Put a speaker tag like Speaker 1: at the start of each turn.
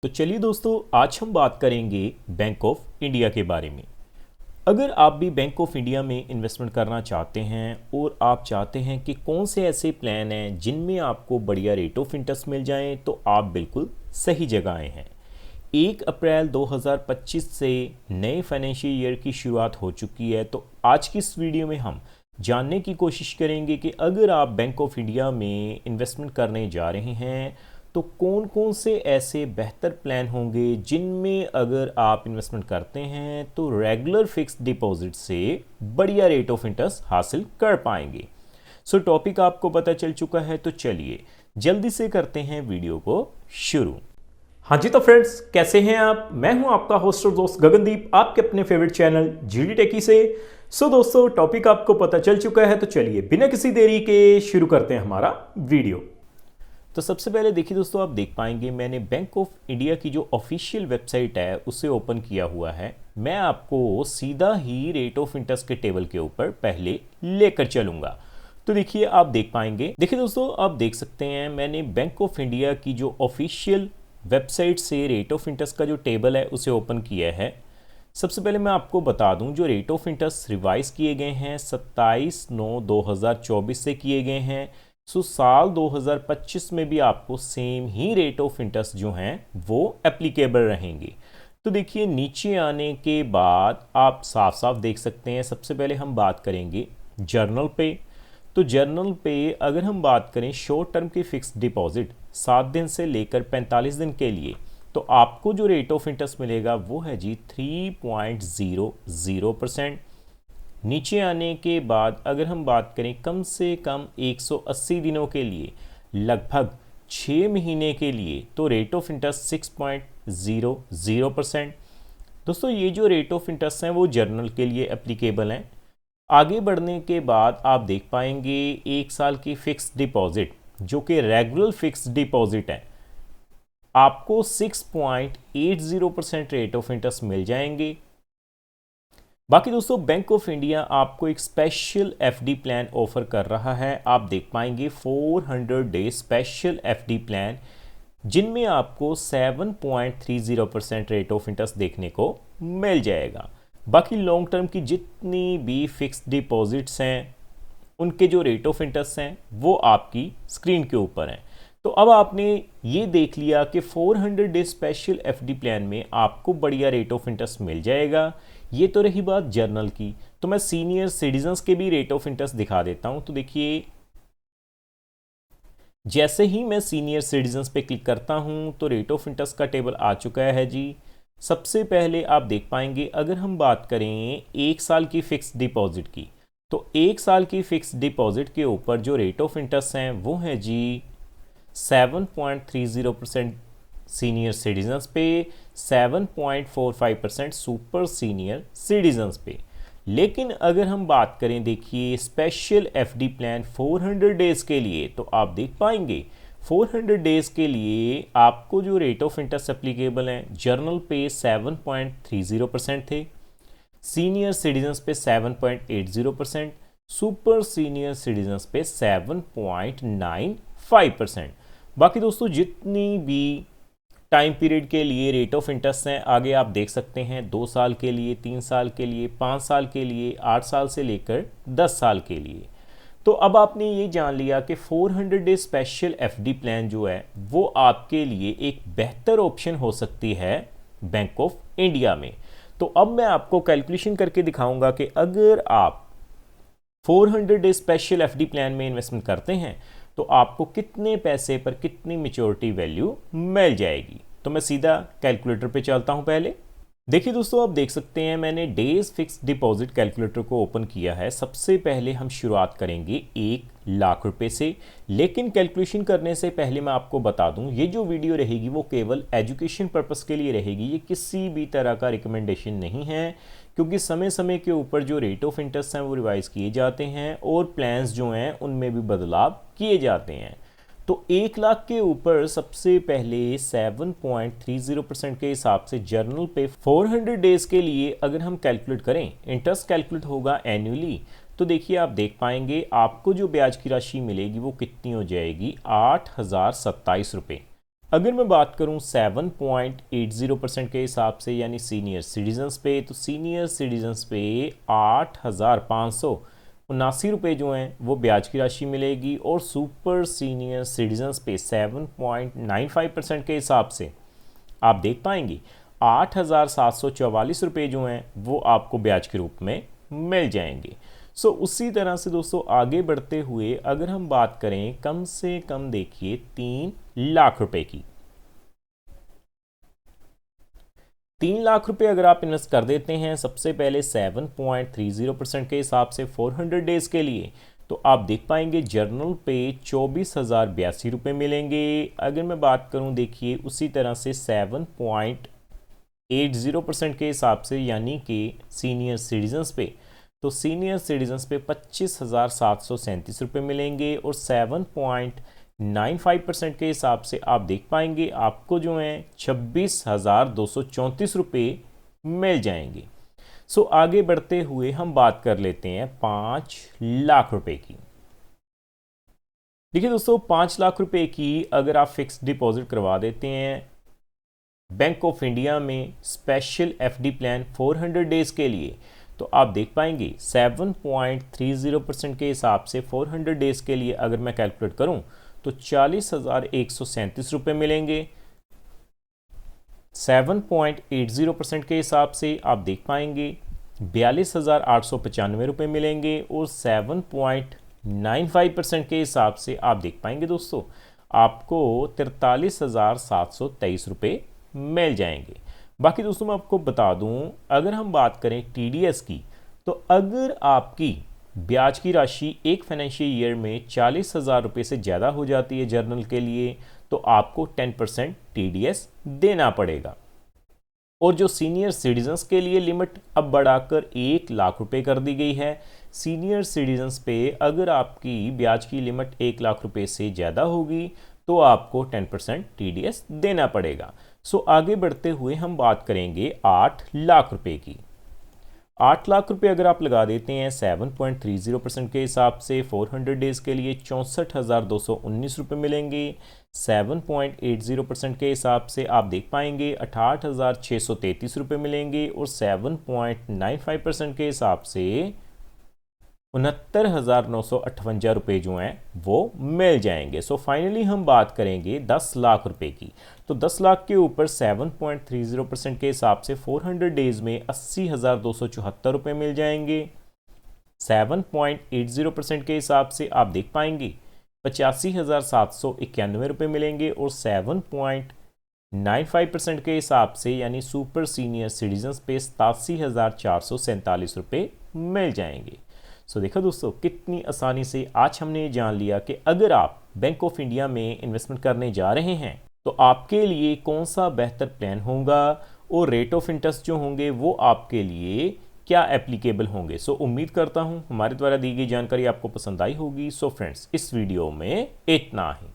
Speaker 1: तो चलिए दोस्तों, आज हम बात करेंगे बैंक ऑफ इंडिया के बारे में। अगर आप भी बैंक ऑफ इंडिया में इन्वेस्टमेंट करना चाहते हैं और आप चाहते हैं कि कौन से ऐसे प्लान हैं जिनमें आपको बढ़िया रेट ऑफ इंटरेस्ट मिल जाएं, तो आप बिल्कुल सही जगह आए हैं। 1 अप्रैल 2025 से नए फाइनेंशियल ईयर की शुरुआत हो चुकी है। तो आज की इस वीडियो में हम जानने की कोशिश करेंगे कि अगर आप बैंक ऑफ इंडिया में इन्वेस्टमेंट करने जा रहे हैं तो कौन कौन से ऐसे बेहतर प्लान होंगे जिनमें अगर आप इन्वेस्टमेंट करते हैं तो रेगुलर फिक्स्ड डिपॉजिट से बढ़िया रेट ऑफ इंटरेस्ट हासिल कर पाएंगे। सो टॉपिक आपको पता चल चुका है, तो चलिए जल्दी से करते हैं वीडियो को शुरू। हाँ जी, तो फ्रेंड्स कैसे हैं आप? मैं हूं आपका होस्ट और दोस्त गगनदीप, आपके अपने फेवरेट चैनल जीडी टेकी से। सो दोस्तों, टॉपिक आपको पता चल चुका है, तो चलिए बिना किसी देरी के शुरू करते हैं हमारा वीडियो। तो सबसे पहले देखिए दोस्तों, आप देख पाएंगे मैंने बैंक ऑफ इंडिया की जो ऑफिशियल वेबसाइट है उसे ओपन किया हुआ है। मैं आपको सीधा ही रेट ऑफ इंटरेस्ट के टेबल के ऊपर पहले लेकर चलूंगा। तो देखिए, आप देख पाएंगे, देखिए दोस्तों, आप देख सकते हैं मैंने बैंक ऑफ इंडिया की जो ऑफिशियल वेबसाइट से रेट ऑफ इंटरेस्ट का जो टेबल है उसे ओपन किया है। सबसे पहले मैं आपको बता दूं, जो रेट ऑफ इंटरेस्ट रिवाइज किए गए हैं 27/9/2024 से किए गए हैं। सो साल 2025 में भी आपको same he rate of interest जो हैं वो एप्लीकेबल रहेंगे। तो देखिए, नीचे आने के बाद आप साफ साफ देख सकते हैं। सबसे पहले हम बात करेंगे जर्नल पे। तो जर्नल पे अगर हम बात करें शॉर्ट टर्म की फिक्स्ड डिपॉजिट 7 दिन से लेकर 45 दिन के लिए, तो आपको जो रेट ऑफ इंटरेस्ट मिलेगा वो है जी 3.00%। नीचे आने के बाद अगर हम बात करें कम से कम 180 दिनों के लिए, लगभग 6 महीने के लिए, तो रेट ऑफ इंटरेस्ट 6.00%। दोस्तों, ये जो रेट ऑफ इंटरेस्ट हैं वो जर्नल के लिए एप्लीकेबल हैं। आगे बढ़ने के बाद आप देख पाएंगे 1 साल की फिक्स्ड डिपॉजिट जो कि रेगुलर फिक्स्ड डिपॉजिट है, आपको 6.80% रेट ऑफ इंटरेस्ट मिल जाएंगे। बाकी दोस्तों, बैंक ऑफ इंडिया आपको एक स्पेशल एफडी प्लान ऑफर कर रहा है। आप देख पाएंगे 400 डे स्पेशल एफडी प्लान, जिनमें आपको 7.30% रेट ऑफ इंटरेस्ट देखने को मिल जाएगा। बाकी लॉन्ग टर्म की जितनी भी फिक्स्ड डिपॉजिट्स हैं उनके जो रेट ऑफ इंटरेस्ट हैं वो आपकी स्क्रीन के ऊपर हैं। तो अब आपने ये देख लिया कि 400 डे स्पेशल एफडी प्लान में आपको बढ़िया रेट ऑफ इंटरेस्ट मिल जाएगा। ये तो रही बात जर्नल की। तो मैं सीनियर सिटीजन्स के भी रेट ऑफ इंटरेस्ट दिखा देता हूं। तो देखिए, जैसे ही मैं सीनियर सिटीजन्स पे क्लिक करता हूं तो रेट ऑफ इंटरेस्ट का टेबल आ चुका है जी। सबसे पहले आप देख पाएंगे अगर हम बात करें 1 साल की फिक्स्ड डिपॉजिट की, तो 1 साल की फिक्स्ड डिपॉजिट के ऊपर जो रेट ऑफ इंटरेस्ट हैं वो है जी 7.30% सीनियर सिटीजन्स पे, 7.45% सुपर सीनियर सिटीजन्स पे। लेकिन अगर हम बात करें, देखिए, स्पेशल एफडी प्लान 400 डेज के लिए, तो आप देख पाएंगे 400 डेज के लिए आपको जो रेट ऑफ इंटरेस्ट एप्लीकेबल हैं जर्नल पे 7.30% थे, सीनियर सिटीजन्स पे 7.80%, सुपर सीनियर सिटीजन्स पे 7.95%। बाकी दोस्तों, जितनी भी टाइम पीरियड के लिए रेट ऑफ इंटरेस्ट हैं आगे आप देख सकते हैं, 2 साल के लिए, 3 साल के लिए, 5 साल के लिए, 8 साल से लेकर 10 साल के लिए। तो अब आपने ये जान लिया कि 400 डे स्पेशल एफडी प्लान जो है वो आपके लिए एक बेहतर ऑप्शन हो सकती है बैंक ऑफ इंडिया में। तो अब मैं आपको कैलकुलेशन करके दिखाऊंगा कि अगर आप 400 डे स्पेशल एफडी प्लान में इन्वेस्टमेंट करते हैं तो आपको कितने पैसे पर कितनी मैच्योरिटी वैल्यू मिल जाएगी। तो मैं सीधा कैलकुलेटर पे चलता हूं। पहले देखिए दोस्तों, आप देख सकते हैं मैंने डेज फिक्स्ड डिपॉजिट कैलकुलेटर को ओपन किया है। सबसे पहले हम शुरुआत करेंगे 1 लाख रुपए से। लेकिन कैलकुलेशन करने से पहले मैं आपको बता दूं, ये जो वीडियो रहेगी वो केवल एजुकेशन पर्पस के लिए रहेगी। ये किसी भी तरह का रिकमेंडेशन नहीं है, क्योंकि समय समय के ऊपर जो रेट ऑफ इंटरेस्ट हैं वो रिवाइज किए जाते हैं और प्लान्स जो हैं उनमें भी बदलाव किए जाते हैं। तो 1 लाख के ऊपर सबसे पहले 7.30% के हिसाब से जर्नल पे 400 डेज के लिए अगर हम कैलकुलेट करें, इंटरेस्ट कैलकुलेट होगा एनुअली। तो देखिए, आप देख पाएंगे आपको जो ब्याज की राशि मिलेगी वो कितनी हो जाएगी, 8,027 रुपये। अगर मैं बात करूं 7.80% के हिसाब से यानी सीनियर सिटीजन्स पे, तो सीनियर सिटीजन्स पे 8,579 रुपये जो हैं वो ब्याज की राशि मिलेगी, और सुपर सीनियर सिटीजन्स पे 7.95% के हिसाब से आप देख पाएंगे 8,744 रुपये जो हैं वो आपको ब्याज के रूप में मिल जाएंगे। सो उसी तरह से दोस्तों आगे बढ़ते हुए अगर हम बात करें कम से कम देखिए 3 लाख रुपए की, 3 लाख रुपए अगर आप इन्वेस्ट कर देते हैं सबसे पहले 7.30% के हिसाब से 400 डेज के लिए, तो आप देख पाएंगे जर्नल पे 24,082 रुपये मिलेंगे। अगर मैं बात करूं देखिए उसी तरह से 7.80% के हिसाब से यानी कि सीनियर सिटीजन्स पे, तो सीनियर सिटीजन्स पे 25,737 रुपये मिलेंगे, और 7.95% के हिसाब से आप देख पाएंगे आपको जो है 26,234 रुपये मिल जाएंगे। सो आगे बढ़ते हुए हम बात कर लेते हैं 5 लाख रुपए की। देखिए दोस्तों 5 लाख रुपए की अगर आप फिक्स डिपॉजिट करवा देते हैं बैंक ऑफ इंडिया में स्पेशल एफडी प्लान 400 डेज के लिए, तो आप देख पाएंगे 7.30% के हिसाब से 400 डेज के लिए अगर मैं कैलकुलेट करूं तो 40,137 रुपये मिलेंगे। 7.80% के हिसाब से आप देख पाएंगे 42,895 रुपये मिलेंगे, और 7.95% के हिसाब से आप देख पाएंगे दोस्तों आपको 43,723 रुपये मिल जाएंगे। बाकी दोस्तों मैं आपको बता दूं अगर हम बात करें टीडीएस की, तो अगर आपकी ब्याज की राशि एक फाइनेंशियल ईयर में 40,000 रुपये से ज़्यादा हो जाती है जर्नल के लिए, तो आपको 10% टीडीएस देना पड़ेगा। और जो सीनियर सिटीजन्स के लिए लिमिट अब बढ़ाकर 1 लाख रुपये कर दी गई है। सीनियर सिटीजन्स पे अगर आपकी ब्याज की लिमिट 1 लाख रुपये से ज़्यादा होगी तो आपको 10% टीडीएस देना पड़ेगा। सो आगे बढ़ते हुए हम बात करेंगे 8 लाख रुपए की। 8 लाख रुपए अगर आप लगा देते हैं 7.30% के हिसाब से 400 डेज के लिए 64,219 रुपये मिलेंगे। 7.80% के हिसाब से आप देख पाएंगे 68,633 रुपये मिलेंगे, और 7.95% के हिसाब से 69,958 रुपये जो हैं वो मिल जाएंगे। सो फाइनली हम बात करेंगे 10 लाख रुपए की। तो 10 लाख के ऊपर 7.30% के हिसाब से 400 डेज में 80,274 रुपये मिल जाएंगे। 7.80% के हिसाब से आप देख पाएंगे 85,791 रुपये मिलेंगे, और 7.95% के हिसाब से यानी सुपर सीनियर सिटीजन्स पे 87,447 रुपये मिल जाएंगे। सो देखो दोस्तों कितनी आसानी से आज हमने ये जान लिया कि अगर आप बैंक ऑफ इंडिया में इन्वेस्टमेंट करने जा रहे हैं तो आपके लिए कौन सा बेहतर प्लान होगा, और रेट ऑफ इंटरेस्ट जो होंगे वो आपके लिए क्या एप्लीकेबल होंगे। सो उम्मीद करता हूँ हमारे द्वारा दी गई जानकारी आपको पसंद आई होगी। सो फ्रेंड्स इस वीडियो में इतना ही।